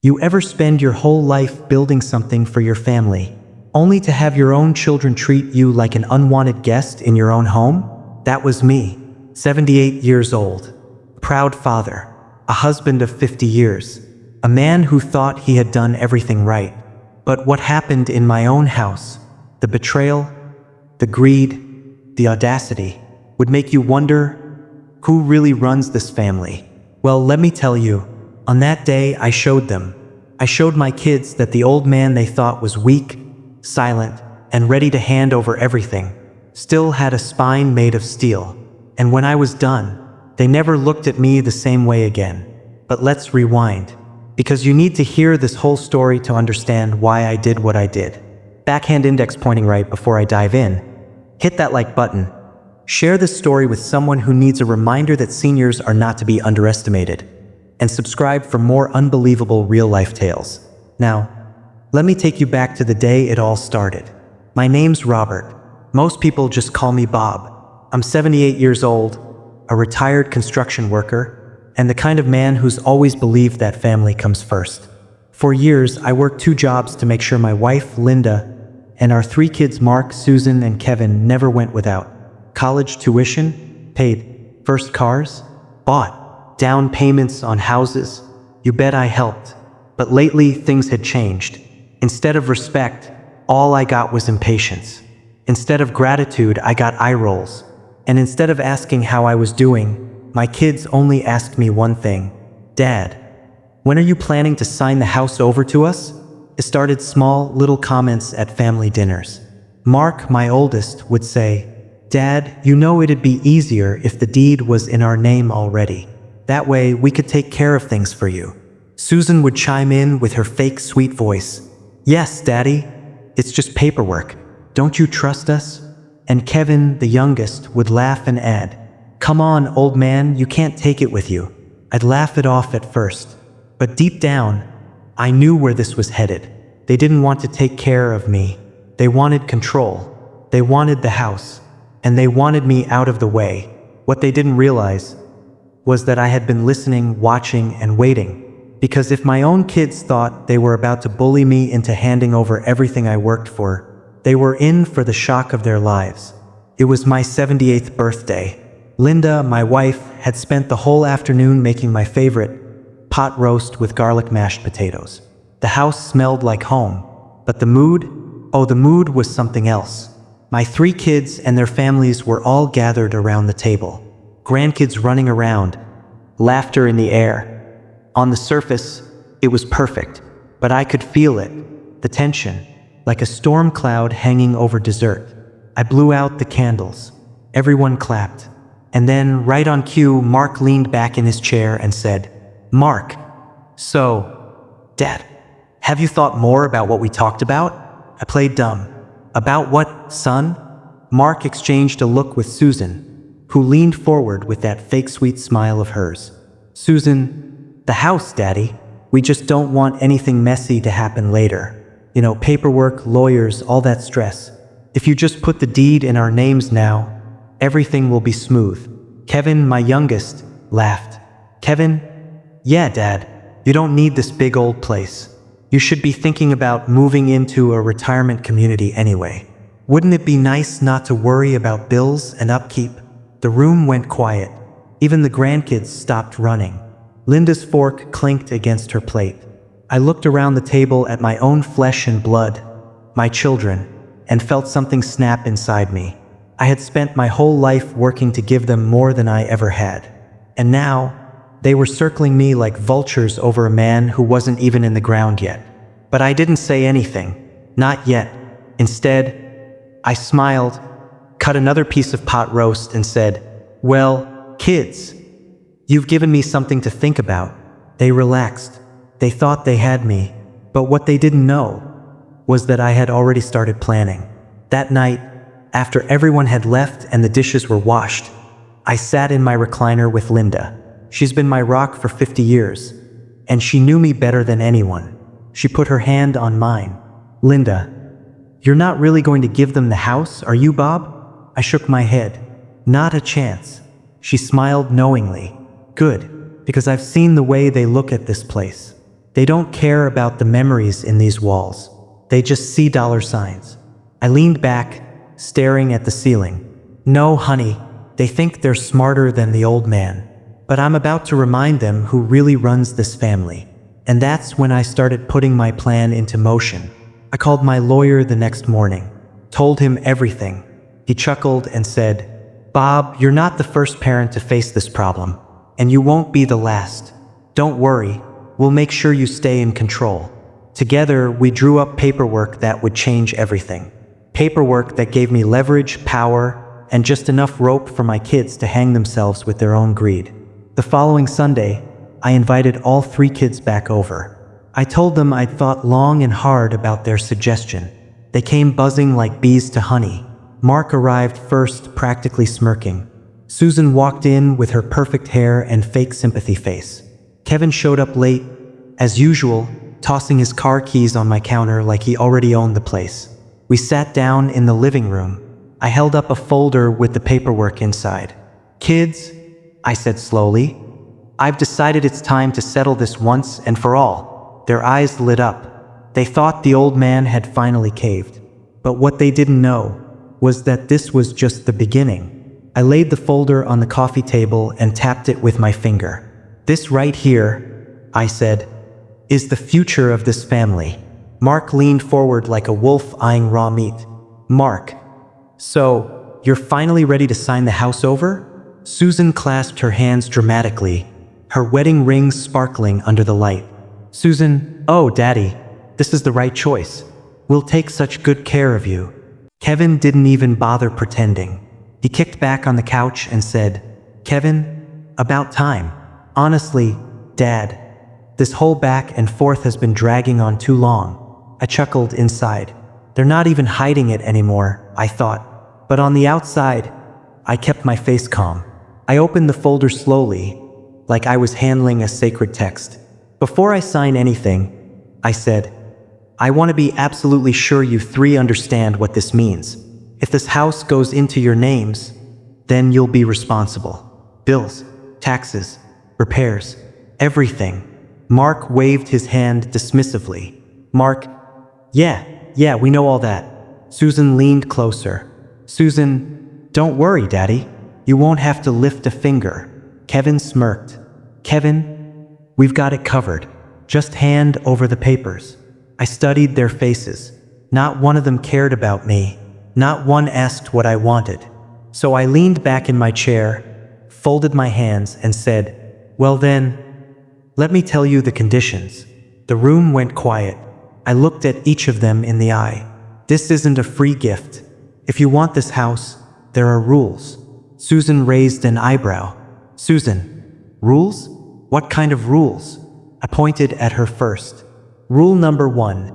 You ever spend your whole life building something for your family, only to have your own children treat you like an unwanted guest in your own home? That was me, 78 years old, proud father, a husband of 50 years, a man who thought he had done everything right. But what happened in my own house, the betrayal, the greed, the audacity, would make you wonder, who really runs this family? Well, let me tell you, on that day I showed my kids that the old man they thought was weak, silent, and ready to hand over everything, still had a spine made of steel. And when I was done, they never looked at me the same way again. But let's rewind, because you need to hear this whole story to understand why I did what I did. Backhand index pointing right before I dive in. Hit that like button. Share this story with someone who needs a reminder that seniors are not to be underestimated. And subscribe for more unbelievable real-life tales. Now, let me take you back to the day it all started. My name's Robert. Most people just call me Bob. I'm 78 years old, a retired construction worker, and the kind of man who's always believed that family comes first. For years, I worked 2 jobs to make sure my wife, Linda, and our 3 kids, Mark, Susan, and Kevin, never went without. College tuition, paid. First cars, bought. Down payments on houses. You bet I helped. But lately, things had changed. Instead of respect, all I got was impatience. Instead of gratitude, I got eye rolls. And instead of asking how I was doing, my kids only asked me one thing. Dad, when are you planning to sign the house over to us? It started small, little comments at family dinners. Mark, my oldest, would say, Dad, you know it'd be easier if the deed was in our name already. That way, we could take care of things for you. Susan would chime in with her fake sweet voice. Yes, Daddy, it's just paperwork. Don't you trust us? And Kevin, the youngest, would laugh and add, Come on, old man, you can't take it with you. I'd laugh it off at first. But deep down, I knew where this was headed. They didn't want to take care of me. They wanted control. They wanted the house. And they wanted me out of the way. What they didn't realize was that I had been listening, watching, and waiting. Because if my own kids thought they were about to bully me into handing over everything I worked for, they were in for the shock of their lives. It was my 78th birthday. Linda, my wife, had spent the whole afternoon making my favorite, pot roast with garlic mashed potatoes. The house smelled like home, but the mood was something else. My 3 kids and their families were all gathered around the table. Grandkids running around, laughter in the air. On the surface, it was perfect, but I could feel it, the tension, like a storm cloud hanging over dessert. I blew out the candles. Everyone clapped. And then, right on cue, Mark leaned back in his chair and said, Mark, so, Dad, have you thought more about what we talked about? I played dumb. About what, son? Mark exchanged a look with Susan, who leaned forward with that fake sweet smile of hers. Susan, the house, Daddy. We just don't want anything messy to happen later. You know, paperwork, lawyers, all that stress. If you just put the deed in our names now, everything will be smooth. Kevin, my youngest, laughed. Kevin, yeah, Dad, you don't need this big old place. You should be thinking about moving into a retirement community anyway. Wouldn't it be nice not to worry about bills and upkeep? The room went quiet. Even the grandkids stopped running. Linda's fork clinked against her plate. I looked around the table at my own flesh and blood, my children, and felt something snap inside me. I had spent my whole life working to give them more than I ever had. And now, they were circling me like vultures over a man who wasn't even in the ground yet. But I didn't say anything. Not yet. Instead, I smiled, cut another piece of pot roast, and said, Well, kids, you've given me something to think about. They relaxed. They thought they had me. But what they didn't know was that I had already started planning. That night, after everyone had left and the dishes were washed, I sat in my recliner with Linda. She's been my rock for 50 years, and she knew me better than anyone. She put her hand on mine. Linda, you're not really going to give them the house, are you, Bob? I shook my head. Not a chance. She smiled knowingly. Good, because I've seen the way they look at this place. They don't care about the memories in these walls. They just see dollar signs. I leaned back, staring at the ceiling. No, honey, they think they're smarter than the old man. But I'm about to remind them who really runs this family. And that's when I started putting my plan into motion. I called my lawyer the next morning, told him everything. He chuckled and said, "Bob, you're not the first parent to face this problem, and you won't be the last. Don't worry, we'll make sure you stay in control." Together, we drew up paperwork that would change everything. Paperwork that gave me leverage, power, and just enough rope for my kids to hang themselves with their own greed. The following Sunday, I invited all 3 kids back over. I told them I'd thought long and hard about their suggestion. They came buzzing like bees to honey. Mark arrived first, practically smirking. Susan walked in with her perfect hair and fake sympathy face. Kevin showed up late, as usual, tossing his car keys on my counter like he already owned the place. We sat down in the living room. I held up a folder with the paperwork inside. "Kids," I said slowly, "I've decided it's time to settle this once and for all." Their eyes lit up. They thought the old man had finally caved. But what they didn't know was that this was just the beginning. I laid the folder on the coffee table and tapped it with my finger. "This right here," I said, "is the future of this family." Mark leaned forward like a wolf eyeing raw meat. "Mark, so you're finally ready to sign the house over?" Susan clasped her hands dramatically, her wedding ring sparkling under the light. "Susan, oh, Daddy, this is the right choice. We'll take such good care of you." Kevin didn't even bother pretending. He kicked back on the couch and said, "Kevin, about time. Honestly, Dad, this whole back and forth has been dragging on too long." I chuckled inside. They're not even hiding it anymore, I thought. But on the outside, I kept my face calm. I opened the folder slowly, like I was handling a sacred text. "Before I sign anything," I said, "I want to be absolutely sure you 3 understand what this means. If this house goes into your names, then you'll be responsible. Bills, taxes, repairs, everything." Mark waved his hand dismissively. "Mark, yeah, we know all that." Susan leaned closer. "Susan, don't worry, Daddy. You won't have to lift a finger." Kevin smirked. "Kevin, we've got it covered. Just hand over the papers." I studied their faces. Not one of them cared about me. Not one asked what I wanted. So I leaned back in my chair, folded my hands, and said, "Well then, let me tell you the conditions." The room went quiet. I looked at each of them in the eye. "This isn't a free gift. If you want this house, there are rules." Susan raised an eyebrow. "Susan, rules? What kind of rules?" I pointed at her first. "Rule number 1.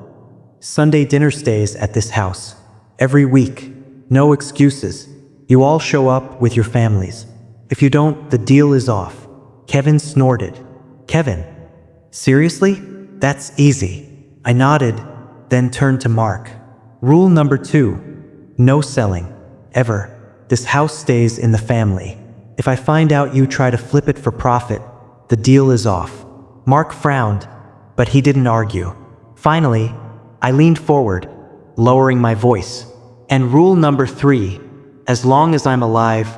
Sunday dinner stays at this house. Every week. No excuses. You all show up with your families. If you don't, the deal is off." Kevin snorted. "Kevin, seriously? That's easy." I nodded, then turned to Mark. "Rule number 2. No selling. Ever. This house stays in the family. If I find out you try to flip it for profit, the deal is off." Mark frowned, but he didn't argue. Finally, I leaned forward, lowering my voice. "And rule number 3, as long as I'm alive,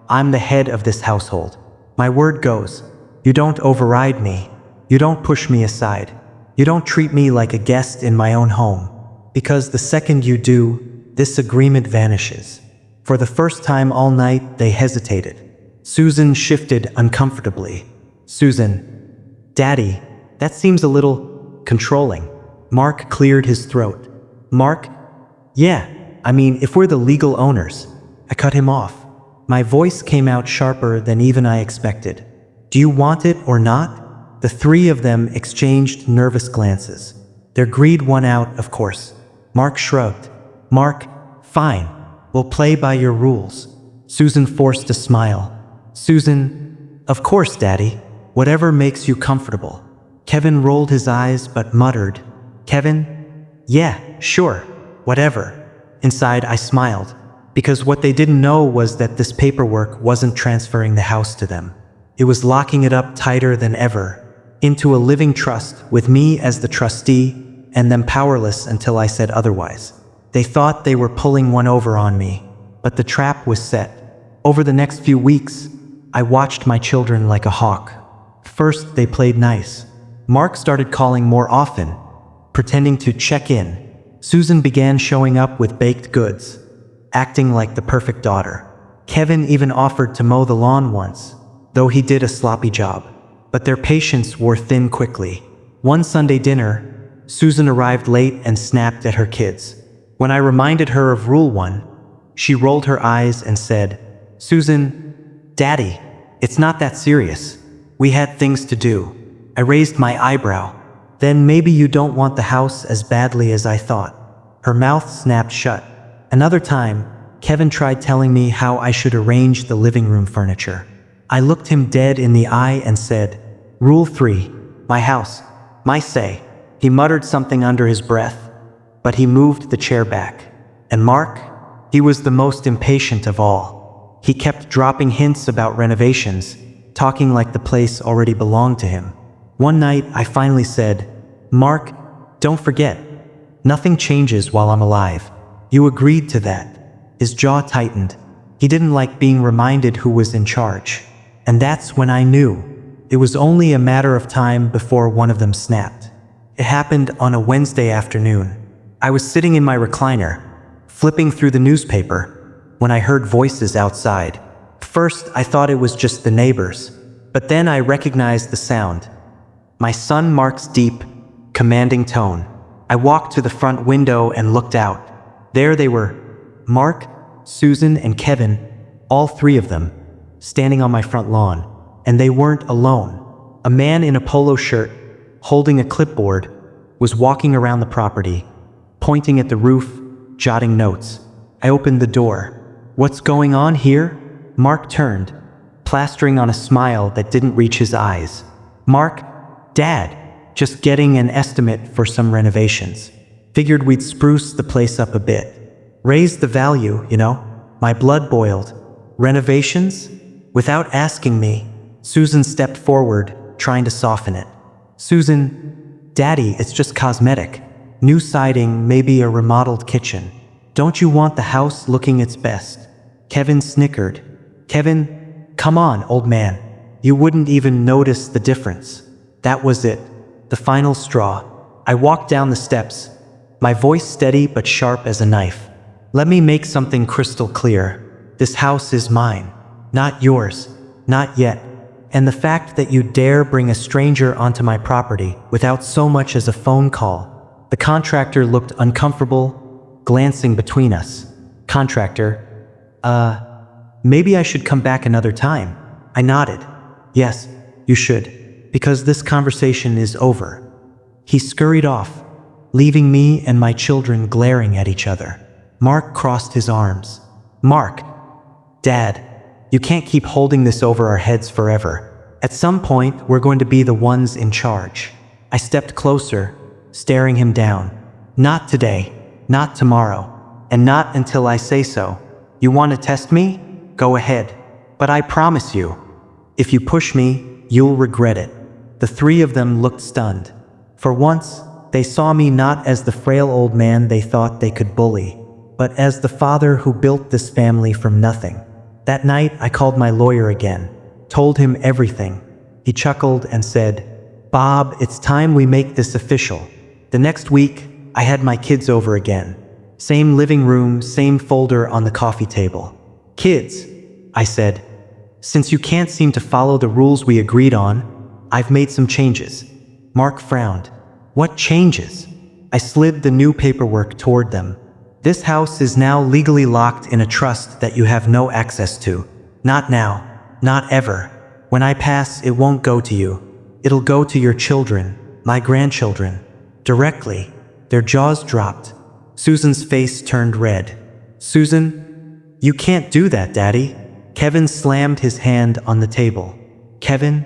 I'm the head of this household. My word goes. You don't override me. You don't push me aside. You don't treat me like a guest in my own home. Because the second you do, this agreement vanishes." For the first time all night, they hesitated. Susan shifted uncomfortably. "Susan, Daddy, that seems a little controlling." Mark cleared his throat. "Mark? Yeah, I mean, if we're the legal owners." I cut him off. My voice came out sharper than even I expected. "Do you want it or not?" The 3 of them exchanged nervous glances. Their greed won out, of course. Mark shrugged. "Mark, fine. We'll play by your rules." Susan forced a smile. "Susan, of course, Daddy. Whatever makes you comfortable." Kevin rolled his eyes but muttered, "Kevin? Yeah, sure, whatever." Inside, I smiled, because what they didn't know was that this paperwork wasn't transferring the house to them. It was locking it up tighter than ever, into a living trust with me as the trustee and them powerless until I said otherwise. They thought they were pulling one over on me, but the trap was set. Over the next few weeks, I watched my children like a hawk. First, they played nice. Mark started calling more often, pretending to check in. Susan began showing up with baked goods, acting like the perfect daughter. Kevin even offered to mow the lawn once, though he did a sloppy job. But their patience wore thin quickly. One Sunday dinner, Susan arrived late and snapped at her kids. When I reminded her of Rule 1, she rolled her eyes and said, "Susan, Daddy, it's not that serious. We had things to do." I raised my eyebrow. "Then maybe you don't want the house as badly as I thought." Her mouth snapped shut. Another time, Kevin tried telling me how I should arrange the living room furniture. I looked him dead in the eye and said, "Rule 3, my house, my say." He muttered something under his breath, but he moved the chair back. And Mark? He was the most impatient of all. He kept dropping hints about renovations, talking like the place already belonged to him. One night, I finally said, "Mark, don't forget, nothing changes while I'm alive. You agreed to that." His jaw tightened. He didn't like being reminded who was in charge. And that's when I knew. It was only a matter of time before one of them snapped. It happened on a Wednesday afternoon. I was sitting in my recliner, flipping through the newspaper, when I heard voices outside. First, I thought it was just the neighbors, but then I recognized the sound. My son Mark's deep, commanding tone. I walked to the front window and looked out. There they were, Mark, Susan, and Kevin, all three of them, standing on my front lawn. And they weren't alone. A man in a polo shirt, holding a clipboard, was walking around the property, pointing at the roof, jotting notes. I opened the door. "What's going on here?" Mark turned, plastering on a smile that didn't reach his eyes. "Mark, Dad, just getting an estimate for some renovations. Figured we'd spruce the place up a bit. Raise the value, you know." My blood boiled. "Renovations?" Without asking me, Susan stepped forward, trying to soften it. "Susan, Daddy, it's just cosmetic. New siding, maybe a remodeled kitchen. Don't you want the house looking its best?" Kevin snickered. "Kevin, come on, old man. You wouldn't even notice the difference." That was it, the final straw. I walked down the steps, my voice steady but sharp as a knife. "Let me make something crystal clear. This house is mine, not yours, not yet. And the fact that you dare bring a stranger onto my property without so much as a phone call." The contractor looked uncomfortable, glancing between us. "Contractor, maybe I should come back another time." I nodded. "Yes, you should, because this conversation is over." He scurried off, leaving me and my children glaring at each other. Mark crossed his arms. "Mark, Dad, you can't keep holding this over our heads forever. At some point, we're going to be the ones in charge." I stepped closer, staring him down. "Not today, not tomorrow, and not until I say so. You want to test me? Go ahead. But I promise you, if you push me, you'll regret it." The three of them looked stunned. For once, they saw me not as the frail old man they thought they could bully, but as the father who built this family from nothing. That night, I called my lawyer again, told him everything. He chuckled and said, "Bob, it's time we make this official." The next week, I had my kids over again. Same living room, same folder on the coffee table. "Kids," I said, "since you can't seem to follow the rules we agreed on, I've made some changes." Mark frowned. "What changes?" I slid the new paperwork toward them. "This house is now legally locked in a trust that you have no access to. Not now, not ever. When I pass, it won't go to you. It'll go to your children, my grandchildren, directly." Their jaws dropped. Susan's face turned red. "Susan, you can't do that, Daddy." Kevin slammed his hand on the table. "Kevin,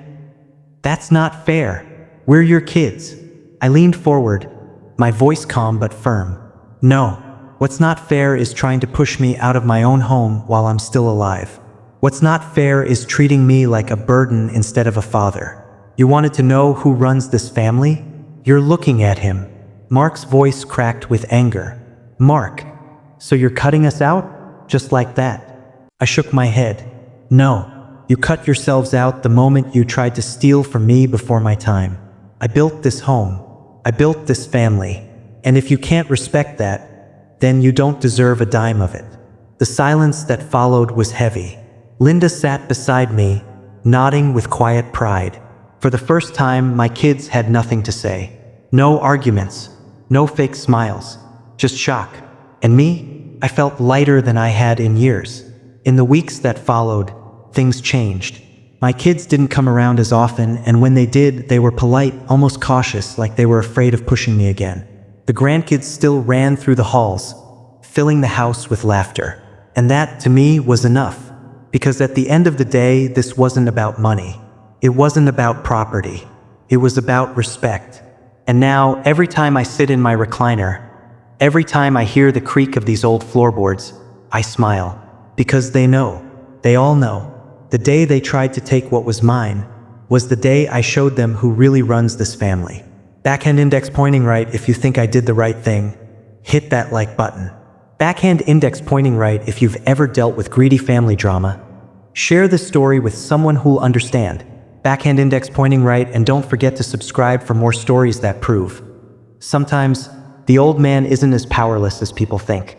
that's not fair. We're your kids." I leaned forward, my voice calm but firm. "No. What's not fair is trying to push me out of my own home while I'm still alive. What's not fair is treating me like a burden instead of a father." You wanted to know who runs this family? You're looking at him." Mark's voice cracked with anger. "Mark, so you're cutting us out? Just like that?" I shook my head. "No, you cut yourselves out the moment you tried to steal from me before my time. I built this home. I built this family. And if you can't respect that, then you don't deserve a dime of it." The silence that followed was heavy. Linda sat beside me, nodding with quiet pride. For the first time, my kids had nothing to say. No arguments, no fake smiles, just shock. And me, I felt lighter than I had in years. In the weeks that followed, things changed. My kids didn't come around as often, and when they did, they were polite, almost cautious, like they were afraid of pushing me again. The grandkids still ran through the halls, filling the house with laughter. And that, to me, was enough. Because at the end of the day, this wasn't about money. It wasn't about property. It was about respect. And now, every time I sit in my recliner, every time I hear the creak of these old floorboards, I smile. Because they know. They all know. The day they tried to take what was mine was the day I showed them who really runs this family. Backhand index pointing right if you think I did the right thing. Hit that like button. Backhand index pointing right if you've ever dealt with greedy family drama. Share this story with someone who'll understand. Backhand index pointing right, and don't forget to subscribe for more stories that prove. Sometimes, the old man isn't as powerless as people think.